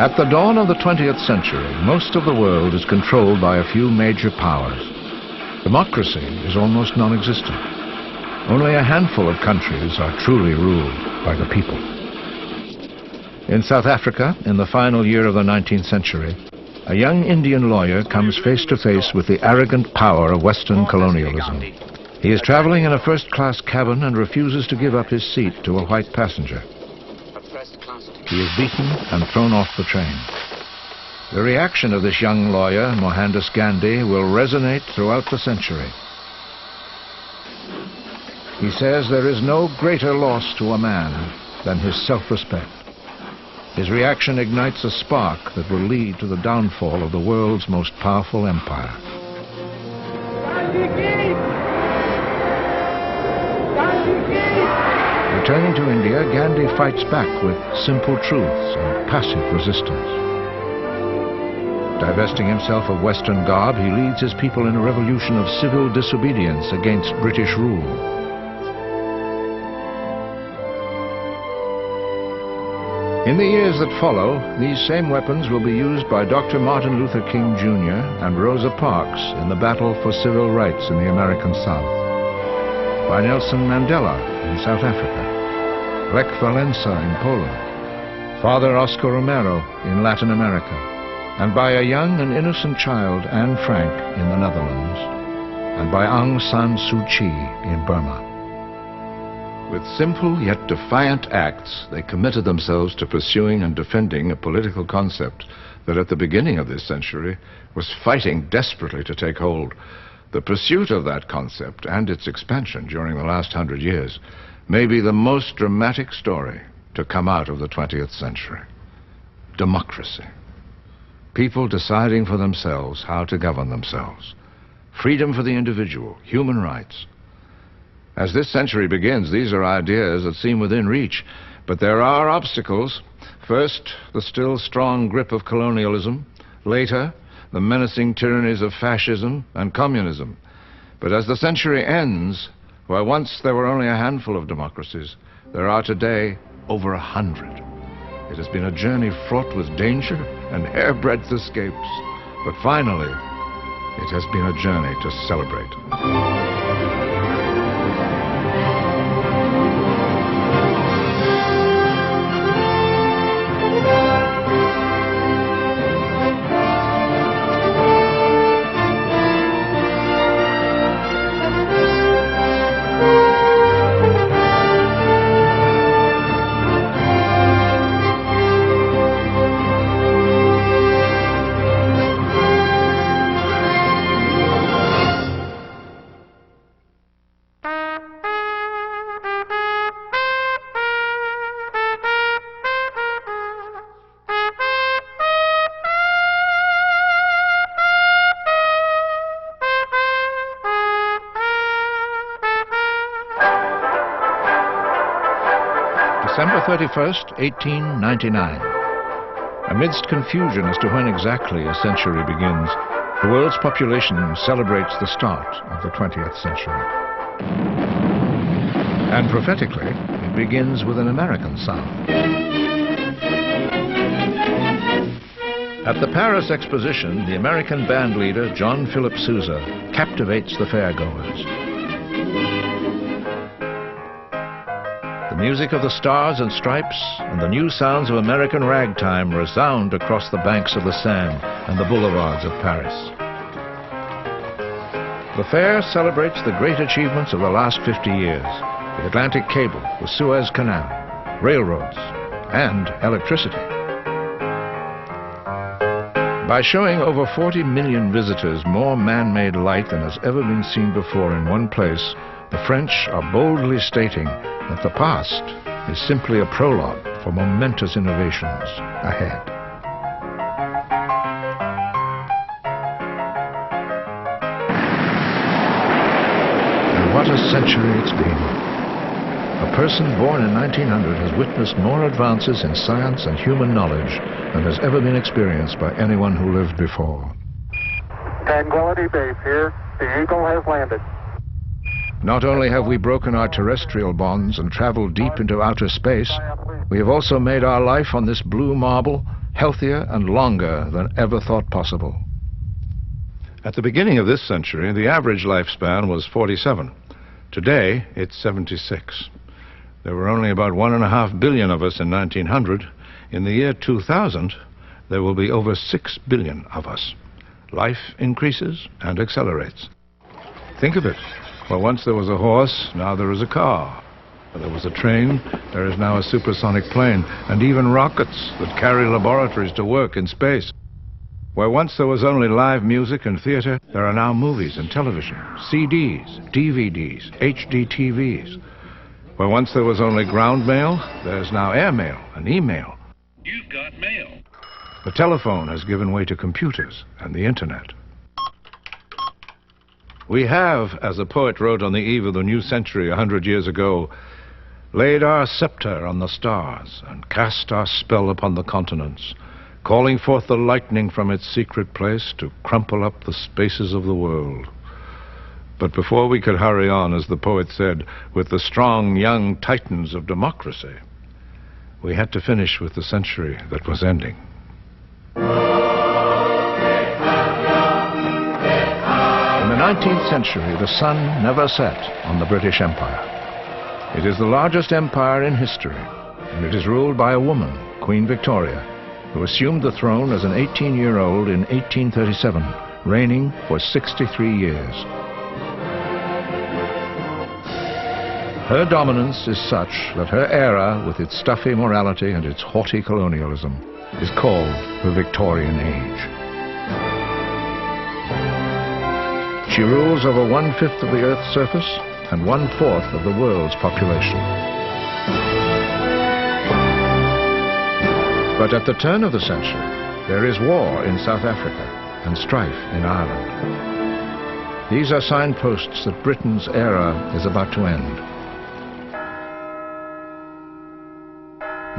At the dawn of the 20th century, most of the world is controlled by a few major powers. Democracy is almost non-existent. Only a handful of countries are truly ruled by the people. In South Africa, in the final year of the 19th century, a young Indian lawyer comes face to face with the arrogant power of Western colonialism. He is traveling in a first-class cabin and refuses to give up his seat to a white passenger. He is beaten and thrown off the train. The reaction of this young lawyer, Mohandas Gandhi, will resonate throughout the century. He says there is no greater loss to a man than his self-respect. His reaction ignites a spark that will lead to the downfall of the world's most powerful empire. Returning to India, Gandhi fights back with simple truths and passive resistance. Divesting himself of Western garb, he leads his people in a revolution of civil disobedience against British rule. In the years that follow, these same weapons will be used by Dr. Martin Luther King Jr. and Rosa Parks in the battle for civil rights in the American South, by Nelson Mandela in South Africa, Lech Walesa in Poland, Father Oscar Romero in Latin America, and by a young and innocent child, Anne Frank, in the Netherlands, and by Aung San Suu Kyi in Burma. With simple yet defiant acts, they committed themselves to pursuing and defending a political concept that at the beginning of this century was fighting desperately to take hold. The pursuit of that concept and its expansion during the last 100 years may be the most dramatic story to come out of the 20th century. Democracy. People deciding for themselves how to govern themselves. Freedom for the individual, human rights. As this century begins, these are ideas that seem within reach, but there are obstacles. First, the still strong grip of colonialism. Later, the menacing tyrannies of fascism and communism. But as the century ends, where once there were only a handful of democracies, there are today over 100. It has been a journey fraught with danger and hairbreadth escapes, but finally, it has been a journey to celebrate. December 31st, 1899. Amidst confusion as to when exactly a century begins, the world's population celebrates the start of the 20th century. And prophetically, it begins with an American South. At the Paris Exposition, the American band leader, John Philip Sousa, captivates the fairgoers. The music of the Stars and Stripes and the new sounds of American ragtime resound across the banks of the Seine and the boulevards of Paris. The fair celebrates the great achievements of the last 50 years, the Atlantic Cable, the Suez Canal, railroads, and electricity. By showing over 40 million visitors more man-made light than has ever been seen before in one place, the French are boldly stating that the past is simply a prologue for momentous innovations ahead. And what a century it's been. A person born in 1900 has witnessed more advances in science and human knowledge than has ever been experienced by anyone who lived before. Tranquility Base here. The Eagle has landed. Not only have we broken our terrestrial bonds and traveled deep into outer space, we have also made our life on this blue marble healthier and longer than ever thought possible. At the beginning of this century, the average lifespan was 47. Today, it's 76. There were only about 1.5 billion of us in 1900. In the year 2000, there will be over 6 billion of us. Life increases and accelerates. Think of it. Well, once there was a horse, now there is a car. There was a train, there is now a supersonic plane, and even rockets that carry laboratories to work in space. Where once there was only live music and theater, there are now movies and television, CDs, DVDs, HD TVs. Where once there was only ground mail, there's now air mail and email. You've got mail. The telephone has given way to computers and the internet. We have, as a poet wrote on the eve of the new century 100 years ago, laid our scepter on the stars and cast our spell upon the continents, calling forth the lightning from its secret place to crumple up the spaces of the world. But before we could hurry on, as the poet said, with the strong young titans of democracy, we had to finish with the century that was ending. In the 19th century, the sun never set on the British Empire. It is the largest empire in history, and it is ruled by a woman, Queen Victoria, who assumed the throne as an 18-year-old in 1837, reigning for 63 years. Her dominance is such that her era, with its stuffy morality and its haughty colonialism, is called the Victorian Age. She rules over 1/5 of the Earth's surface and 1/4 of the world's population. But at the turn of the century, there is war in South Africa and strife in Ireland. These are signposts that Britain's era is about to end.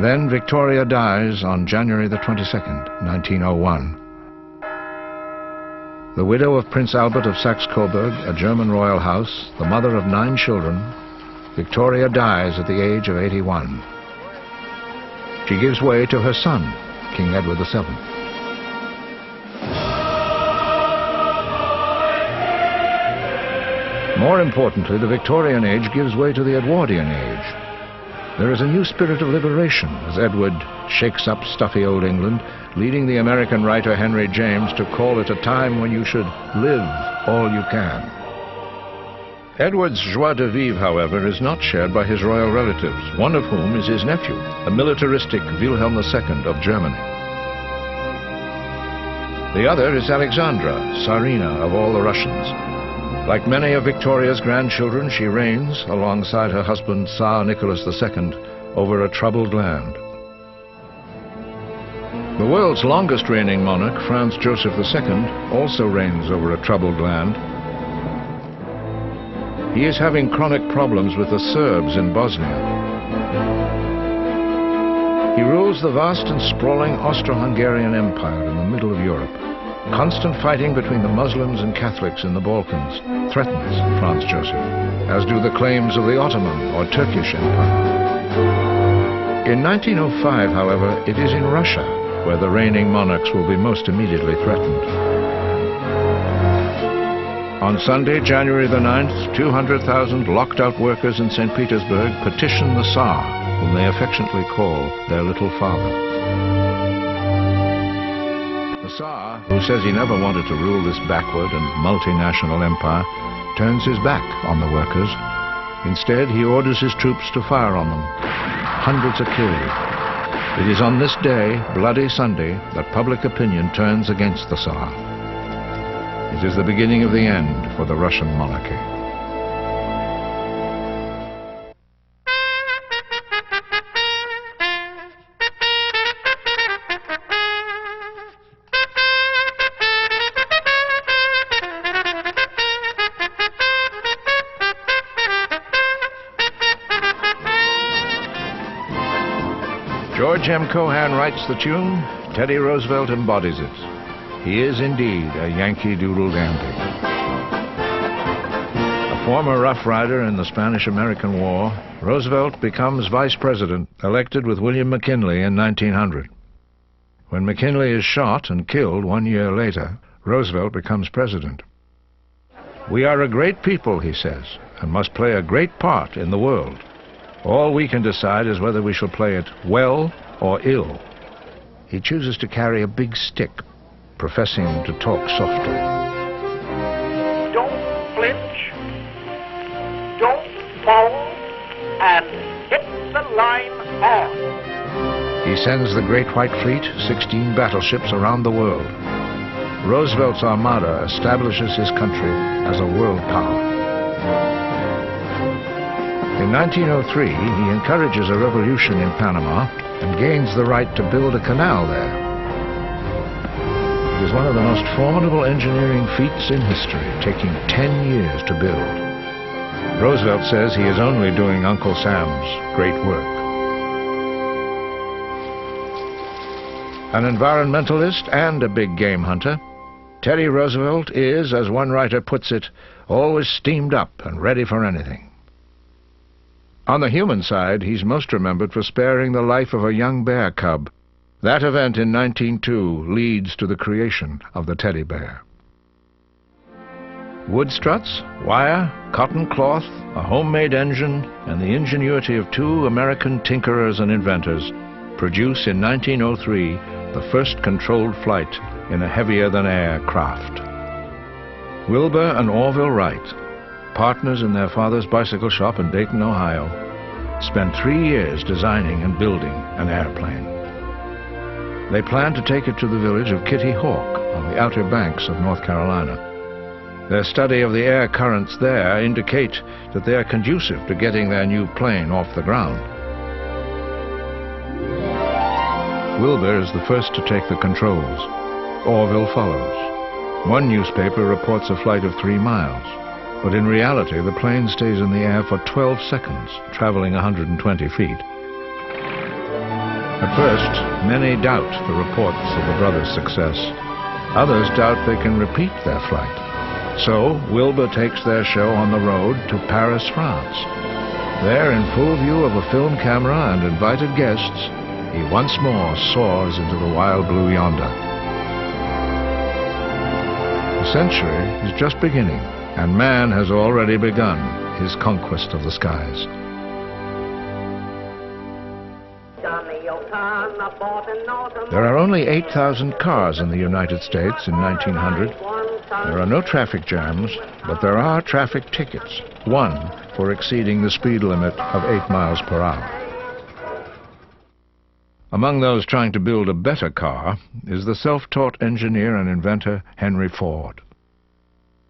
Then Victoria dies on January the 22nd, 1901. The widow of Prince Albert of Saxe-Coburg, a German royal house, the mother of 9 children, Victoria dies at the age of 81. She gives way to her son, King Edward VII. More importantly, the Victorian age gives way to the Edwardian age. There is a new spirit of liberation as Edward shakes up stuffy old England, leading the American writer Henry James to call it a time when you should live all you can. Edward's joie de vivre, however, is not shared by his royal relatives, one of whom is his nephew, the militaristic Wilhelm II of Germany. The other is Alexandra, Tsarina of all the Russians. Like many of Victoria's grandchildren, she reigns, alongside her husband Tsar Nicholas II, over a troubled land. The world's longest reigning monarch, Franz Joseph II, also reigns over a troubled land. He is having chronic problems with the Serbs in Bosnia. He rules the vast and sprawling Austro-Hungarian Empire in the middle of Europe. Constant fighting between the Muslims and Catholics in the Balkans threatens Franz Joseph, as do the claims of the Ottoman or Turkish Empire. In 1905, however, it is in Russia where the reigning monarchs will be most immediately threatened. On Sunday, January the 9th, 200,000 locked-out workers in St. Petersburg petition the Tsar, whom they affectionately call their little father. The Tsar, who says he never wanted to rule this backward and multinational empire, turns his back on the workers. Instead, he orders his troops to fire on them. Hundreds are killed. It is on this day, Bloody Sunday, that public opinion turns against the Tsar. It is the beginning of the end for the Russian monarchy. George M. Cohan writes the tune, Teddy Roosevelt embodies it. He is indeed a Yankee Doodle dandy. A former Rough Rider in the Spanish-American War, Roosevelt becomes vice president, elected with William McKinley in 1900. When McKinley is shot and killed 1 year later, Roosevelt becomes president. "We are a great people," he says, "and must play a great part in the world. All we can decide is whether we shall play it well or ill." He chooses to carry a big stick, professing to talk softly. "Don't flinch, don't fall, and hit the line hard." He sends the Great White Fleet, 16 battleships, around the world. Roosevelt's armada establishes his country as a world power. In 1903, he encourages a revolution in Panama and gains the right to build a canal there. It is one of the most formidable engineering feats in history, taking 10 years to build. Roosevelt says he is only doing Uncle Sam's great work. An environmentalist and a big game hunter, Teddy Roosevelt is, as one writer puts it, always steamed up and ready for anything. On the human side, he's most remembered for sparing the life of a young bear cub. That event in 1902 leads to the creation of the teddy bear. Wood struts, wire, cotton cloth, a homemade engine, and the ingenuity of 2 American tinkerers and inventors produce in 1903 the first controlled flight in a heavier-than-air craft. Wilbur and Orville Wright, partners in their father's bicycle shop in Dayton, Ohio, spent 3 years designing and building an airplane. They planned to take it to the village of Kitty Hawk on the Outer Banks of North Carolina. Their study of the air currents there indicate that they are conducive to getting their new plane off the ground. Wilbur is the first to take the controls. Orville follows. One newspaper reports a flight of 3 miles, but in reality the plane stays in the air for 12 seconds, traveling 120 feet. At first, many doubt the reports of the brothers' success. Others doubt they can repeat their flight. So Wilbur takes their show on the road to Paris, France. There, in full view of a film camera and invited guests, he once more soars into the wild blue yonder. The century is just beginning, and man has already begun his conquest of the skies. There are only 8,000 cars in the United States in 1900. There are no traffic jams, but there are traffic tickets, one for exceeding the speed limit of 8 miles per hour. Among those trying to build a better car is the self-taught engineer and inventor Henry Ford.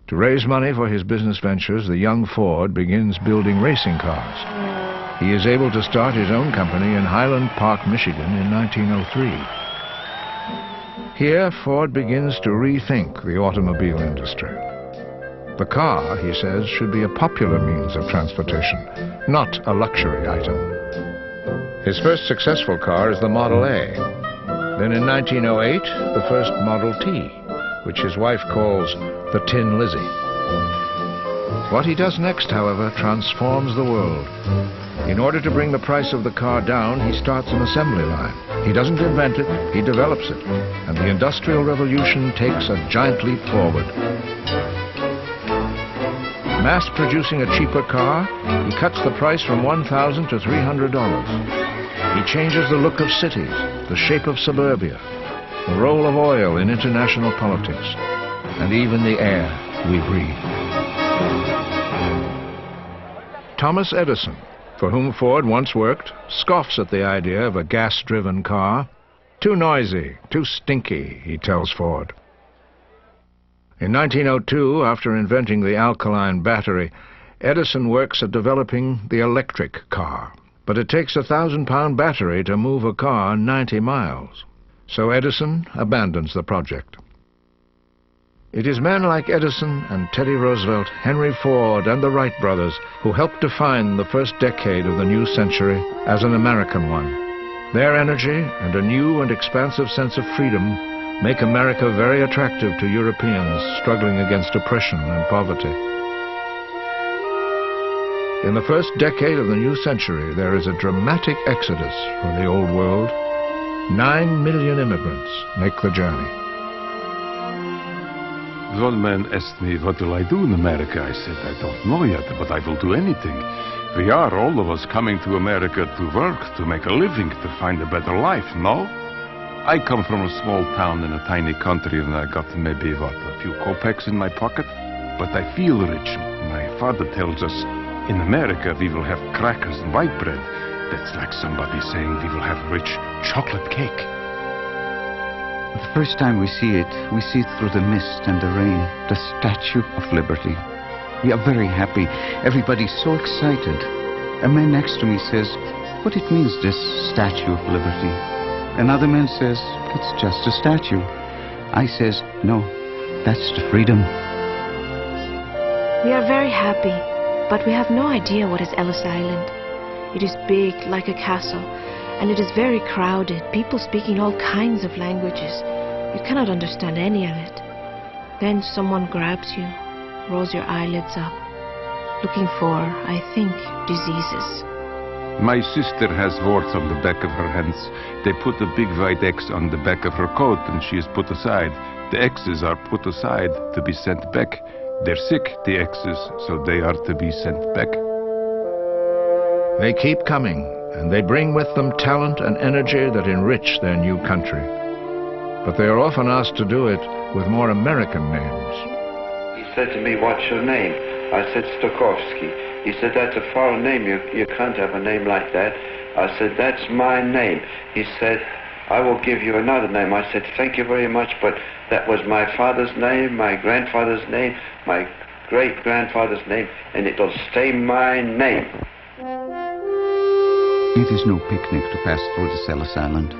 To raise money for his business ventures, the young Ford begins building racing cars. He is able to start his own company in Highland Park, Michigan in 1903. Here, Ford begins to rethink the automobile industry. The car, he says, should be a popular means of transportation, not a luxury item. His first successful car is the Model A. Then in 1908, the first Model T, which his wife calls the Tin Lizzie. What he does next, however, transforms the world. In order to bring the price of the car down, he starts an assembly line. He doesn't invent it, he develops it. And the Industrial Revolution takes a giant leap forward. Mass producing a cheaper car, he cuts the price from $1,000 to $300. He changes the look of cities, the shape of suburbia, the role of oil in international politics, and even the air we breathe. Thomas Edison, for whom Ford once worked, scoffs at the idea of a gas-driven car. Too noisy, too stinky, he tells Ford. In 1902, after inventing the alkaline battery, Edison works at developing the electric car. But it takes a 1,000-pound battery to move a car 90 miles. So Edison abandons the project. It is men like Edison and Teddy Roosevelt, Henry Ford, and the Wright brothers who helped define the first decade of the new century as an American one. Their energy and a new and expansive sense of freedom make America very attractive to Europeans struggling against oppression and poverty. In the first decade of the new century, there is a dramatic exodus from the old world. 9 million immigrants make the journey. One man asked me, what will I do in America? I said, I don't know yet, but I will do anything. We are, all of us, coming to America to work, to make a living, to find a better life, no? I come from a small town in a tiny country, and I got maybe, a few kopecks in my pocket? But I feel rich. My father tells us, in America we will have crackers and white bread. That's like somebody saying we will have rich chocolate cake. The first time we see it through the mist and the rain, the Statue of Liberty. We are very happy. Everybody's so excited. A man next to me says, what it means, this Statue of Liberty? Another man says, it's just a statue. I says, no, that's the freedom. We are very happy, but we have no idea what is Ellis Island. It is big, like a castle, and it is very crowded, people speaking all kinds of languages. You cannot understand any of it. Then someone grabs you, rolls your eyelids up, looking for, I think, diseases. My sister has warts on the back of her hands. They put a big white X on the back of her coat, and she is put aside. The X's are put aside to be sent back. They're sick, the X's, so they are to be sent back. They keep coming, and they bring with them talent and energy that enrich their new country. But they are often asked to do it with more American names. He said to me, what's your name? I said, Stokowski. He said, that's a foreign name. You can't have a name like that. I said, that's my name. He said, I will give you another name. I said, thank you very much, but that was my father's name, my grandfather's name, my great-grandfather's name, and it will stay my name. It is no picnic to pass through this Ellis Island.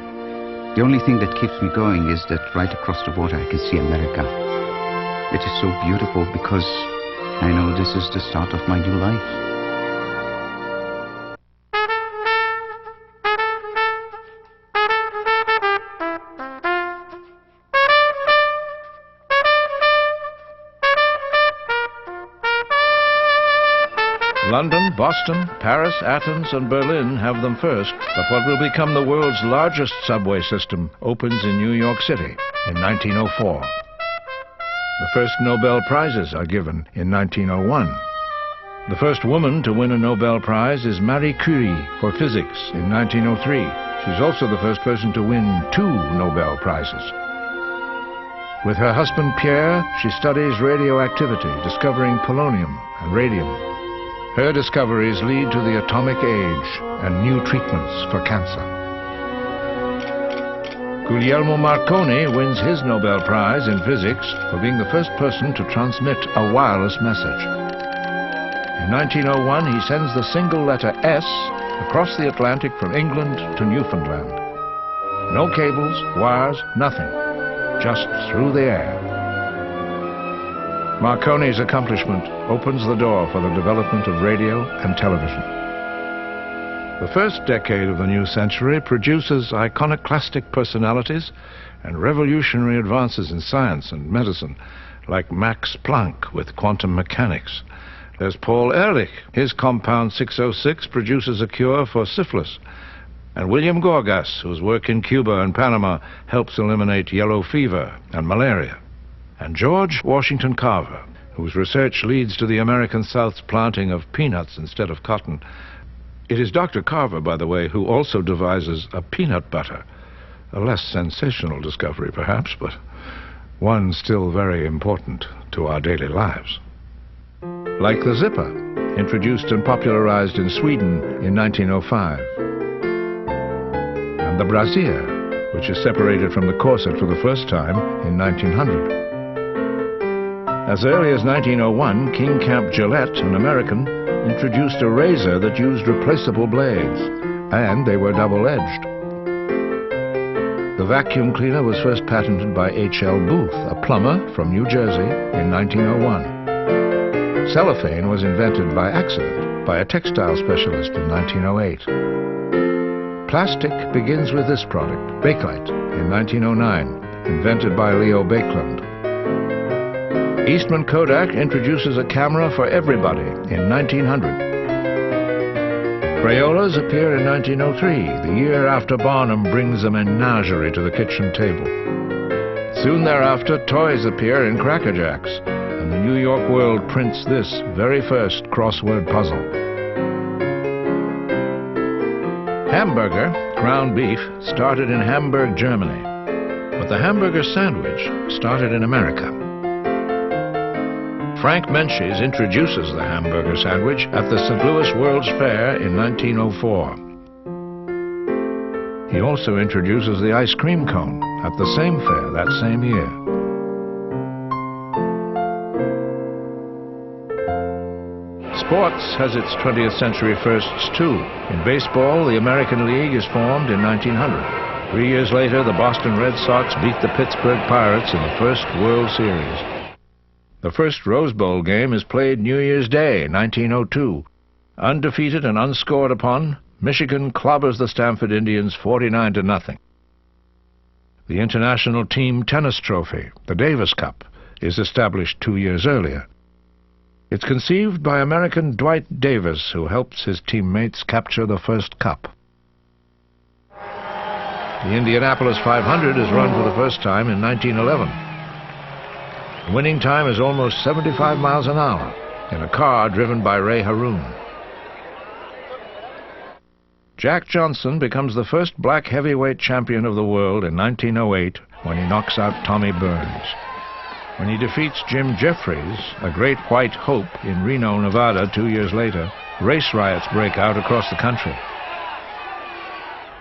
The only thing that keeps me going is that right across the water I can see America. It is so beautiful because I know this is the start of my new life. London, Boston, Paris, Athens, and Berlin have them first, but what will become the world's largest subway system opens in New York City in 1904. The first Nobel Prizes are given in 1901. The first woman to win a Nobel Prize is Marie Curie for physics in 1903. She's also the first person to win 2 Nobel Prizes. With her husband Pierre, she studies radioactivity, discovering polonium and radium. Her discoveries lead to the atomic age and new treatments for cancer. Guglielmo Marconi wins his Nobel Prize in physics for being the first person to transmit a wireless message. In 1901, he sends the single letter S across the Atlantic from England to Newfoundland. No cables, wires, nothing, just through the air. Marconi's accomplishment opens the door for the development of radio and television. The first decade of the new century produces iconoclastic personalities and revolutionary advances in science and medicine, like Max Planck with quantum mechanics. There's Paul Ehrlich. His compound 606 produces a cure for syphilis. And William Gorgas, whose work in Cuba and Panama helps eliminate yellow fever and malaria. And George Washington Carver, whose research leads to the American South's planting of peanuts instead of cotton. It is Dr. Carver, by the way, who also devises a peanut butter. A less sensational discovery, perhaps, but one still very important to our daily lives. Like the zipper, introduced and popularized in Sweden in 1905. And the brassiere, which is separated from the corset for the first time in 1900. As early as 1901, King Camp Gillette, an American, introduced a razor that used replaceable blades, and they were double-edged. The vacuum cleaner was first patented by H.L. Booth, a plumber from New Jersey, in 1901. Cellophane was invented by accident by a textile specialist in 1908. Plastic begins with this product, Bakelite, in 1909, invented by Leo Baekeland. Eastman Kodak introduces a camera for everybody in 1900. Crayolas appear in 1903, the year after Barnum brings a menagerie to the kitchen table. Soon thereafter, toys appear in Cracker Jacks, and the New York World prints this very first crossword puzzle. Hamburger, ground beef, started in Hamburg, Germany, but the hamburger sandwich started in America. Frank Menchie's introduces the hamburger sandwich at the St. Louis World's Fair in 1904. He also introduces the ice cream cone at the same fair that same year. Sports has its 20th century firsts too. In baseball, the American League is formed in 1900. 3 years later, the Boston Red Sox beat the Pittsburgh Pirates in the first World Series. The first Rose Bowl game is played New Year's Day, 1902. Undefeated and unscored upon, Michigan clobbers the Stanford Indians 49-0. The International Team Tennis Trophy, the Davis Cup, is established 2 years earlier. It's conceived by American Dwight Davis, who helps his teammates capture the first cup. The Indianapolis 500 is run for the first time in 1911. The winning time is almost 75 miles an hour in a car driven by Ray Haroon. Jack Johnson becomes the first black heavyweight champion of the world in 1908 when he knocks out Tommy Burns. When he defeats Jim Jeffries, a great white hope, in Reno, Nevada 2 years later, race riots break out across the country.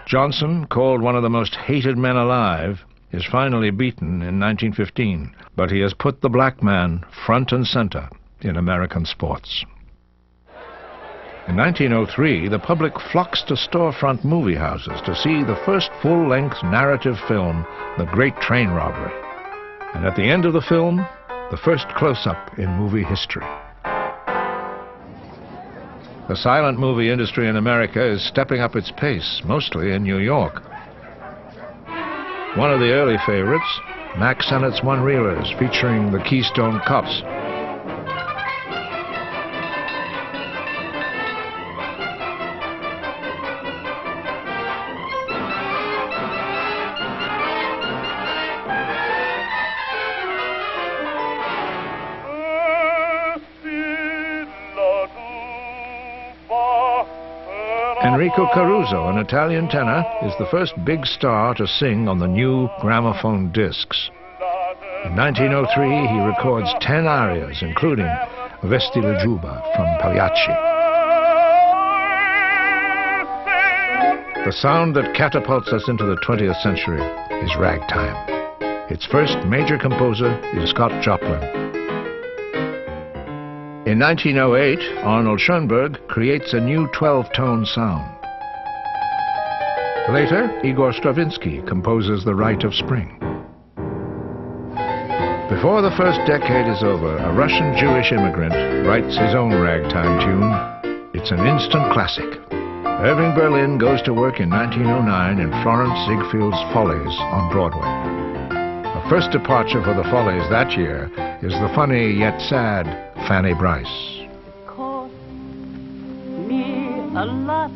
Johnson, called one of the most hated men alive, is finally beaten in 1915, but he has put the black man front and center in American sports. In 1903, the public flocks to storefront movie houses to see the first full-length narrative film, The Great Train Robbery. And at the end of the film, the first close-up in movie history. The silent movie industry in America is stepping up its pace, mostly in New York. One of the early favorites, Mack Sennett's One-Reelers, featuring the Keystone Cops. Enrico Caruso, an Italian tenor, is the first big star to sing on the new gramophone discs. In 1903, he records 10 arias, including Vesti la Giubba from Pagliacci. The sound that catapults us into the 20th century is ragtime. Its first major composer is Scott Joplin. In 1908, Arnold Schoenberg creates a new 12-tone sound. Later, Igor Stravinsky composes The Rite of Spring. Before the first decade is over, a Russian Jewish immigrant writes his own ragtime tune. It's an instant classic. Irving Berlin goes to work in 1909 in Florence Ziegfeld's Follies on Broadway. The first departure for the Follies that year is the funny yet sad Fanny Brice. Cost me a lot,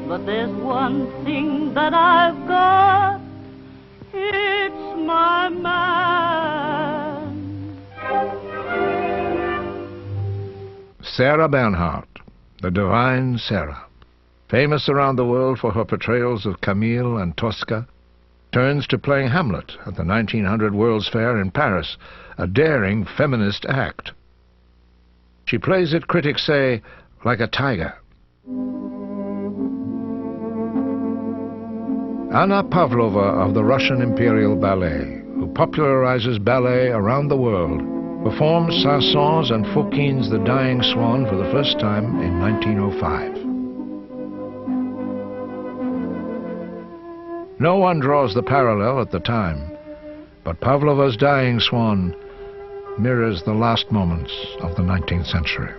but there's one thing that I've got. It's my man. Sarah Bernhardt, the divine Sarah, famous around the world for her portrayals of Camille and Tosca, turns to playing Hamlet at the 1900 World's Fair in Paris, a daring feminist act. She plays it, critics say, like a tiger. Anna Pavlova of the Russian Imperial Ballet, who popularizes ballet around the world, performed Saint-Saëns and Fokines' The Dying Swan for the first time in 1905. No one draws the parallel at the time, but Pavlova's Dying Swan mirrors the last moments of the 19th century.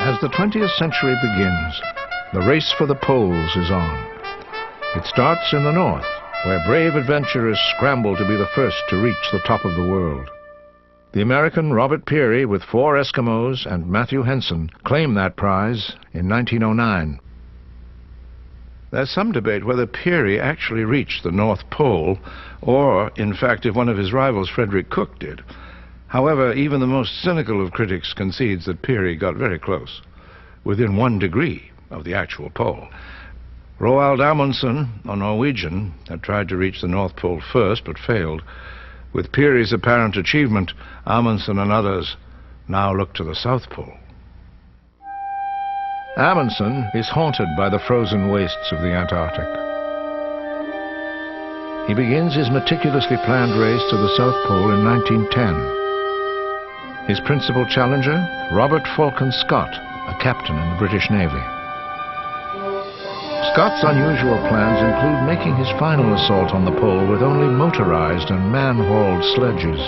As the 20th century begins, the race for the poles is on. It starts in the north, where brave adventurers scramble to be the first to reach the top of the world. The American Robert Peary, with 4 Eskimos and Matthew Henson, claimed that prize in 1909. There's some debate whether Peary actually reached the North Pole, or, in fact, if one of his rivals, Frederick Cook, did. However, even the most cynical of critics concedes that Peary got very close, within 1 degree of the actual pole. Roald Amundsen, a Norwegian, had tried to reach the North Pole first, but failed. With Peary's apparent achievement, Amundsen and others now look to the South Pole. Amundsen is haunted by the frozen wastes of the Antarctic. He begins his meticulously planned race to the South Pole in 1910. His principal challenger, Robert Falcon Scott, a captain in the British Navy. Scott's unusual plans include making his final assault on the pole with only motorized and man-hauled sledges.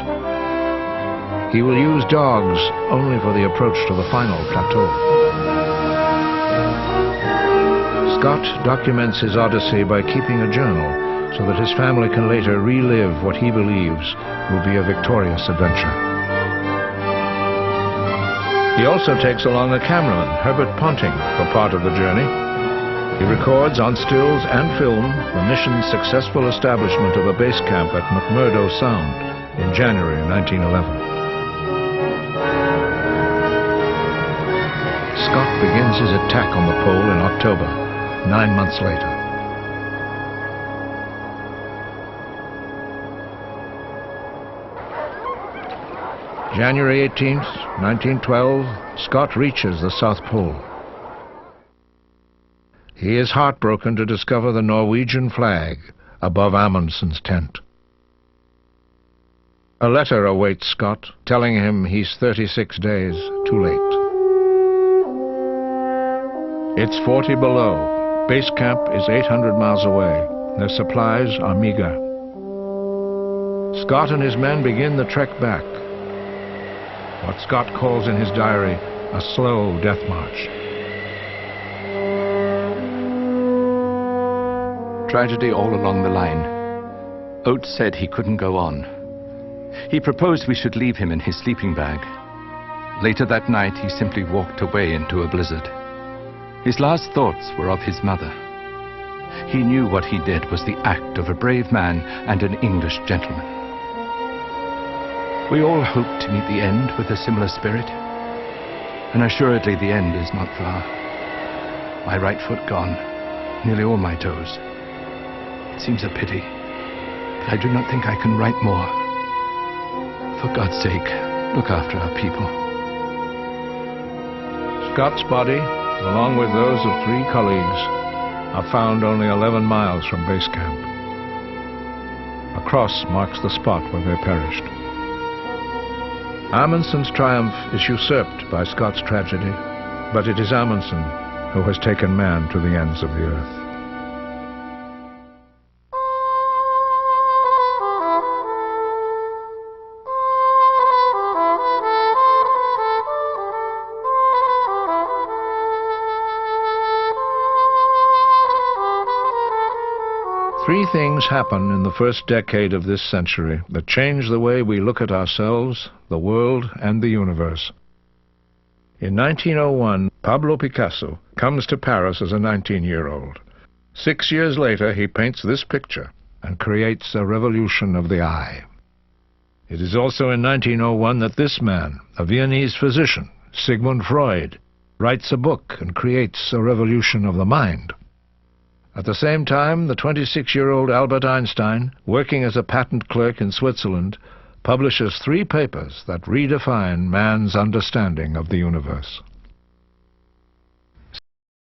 He will use dogs only for the approach to the final plateau. Scott documents his odyssey by keeping a journal so that his family can later relive what he believes will be a victorious adventure. He also takes along a cameraman, Herbert Ponting, for part of the journey. He records on stills and film the mission's successful establishment of a base camp at McMurdo Sound in January 1911. Scott begins his attack on the pole in October, 9 months later. January 18th, 1912, Scott reaches the South Pole. He is heartbroken to discover the Norwegian flag above Amundsen's tent. A letter awaits Scott, telling him he's 36 days too late. It's 40 below. Base camp is 800 miles away. Their supplies are meager. Scott and his men begin the trek back. What Scott calls in his diary a slow death march. Tragedy all along the line. Oates said he couldn't go on. He proposed we should leave him in his sleeping bag. Later that night, he simply walked away into a blizzard. His last thoughts were of his mother. He knew what he did was the act of a brave man and an English gentleman. We all hope to meet the end with a similar spirit, and assuredly the end is not far. My right foot gone, nearly all my toes. It seems a pity, but I do not think I can write more. For God's sake, look after our people. Scott's body, along with those of 3 colleagues, are found only 11 miles from base camp. A cross marks the spot where they perished. Amundsen's triumph is usurped by Scott's tragedy, but it is Amundsen who has taken man to the ends of the earth. Three things happen in the first decade of this century that change the way we look at ourselves, the world, and the universe. In 1901, Pablo Picasso comes to Paris as a 19-year-old. 6 years later, he paints this picture and creates a revolution of the eye. It is also in 1901 that this man, a Viennese physician, Sigmund Freud, writes a book and creates a revolution of the mind. At the same time, the 26-year-old Albert Einstein, working as a patent clerk in Switzerland, publishes 3 papers that redefine man's understanding of the universe.